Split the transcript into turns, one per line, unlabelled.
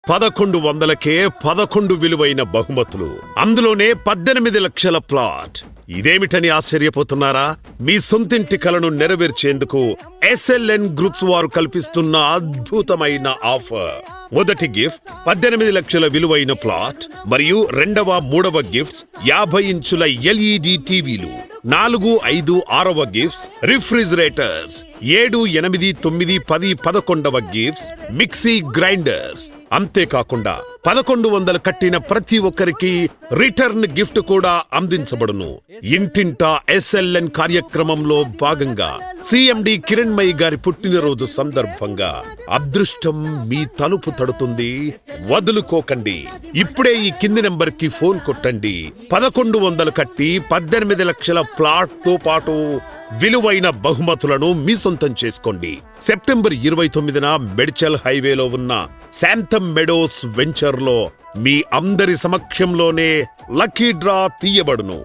1100కే 11 విలువైన బహుమతులు, అందులోనే 18 లక్షల ప్లాట్. ఇదేమిటని ఆశ్చర్యపోతున్నారా? మీ సొంతింటి కలను నెరవేర్చేందుకు SLN గ్రూప్స్ వారు కల్పిస్తున్న అద్భుతమైన ఆఫర్. మొదటి గిఫ్ట్ 18 లక్షల విలువైన ప్లాట్ మరియు రెండవ, మూడవ గిఫ్ట్స్ 50 ఇంచుల LED టీవీలు. 4, 5, 6వ గిఫ్ట్స్ రిఫ్రిజిరేటర్స్. 7, 8, 9, 10, 11వ గిఫ్ట్స్ మిక్సీ గ్రైండర్స్. అంతేకాకుండా 1100 కట్టిన ప్రతి ఒక్కరికి రిటర్న్ గిఫ్ట్ కూడా అందించబడును. ఇంటింటా SLN కార్యక్రమంలో భాగంగా CMD కిరణ్మయి గారి పుట్టినరోజు సందర్భంగా అదృష్టం మీ తలుపు తడుతుంది. వదులుకోకండి. ఇప్పుడే ఈ కింది నెంబర్ కి ఫోన్ కొట్టండి. 1100 కట్టి 18 లక్షల ప్లాట్ తో పాటు విలువైన బహుమతులను మీ సొంతం చేసుకోండి. సెప్టెంబర్ 29న మెడ్చల్ హైవేలో ఉన్న శాంతమ్ మెడోస్ వెంచర్ లో మీ అందరి సమక్షంలోనే లక్కీ డ్రా తీయబడును.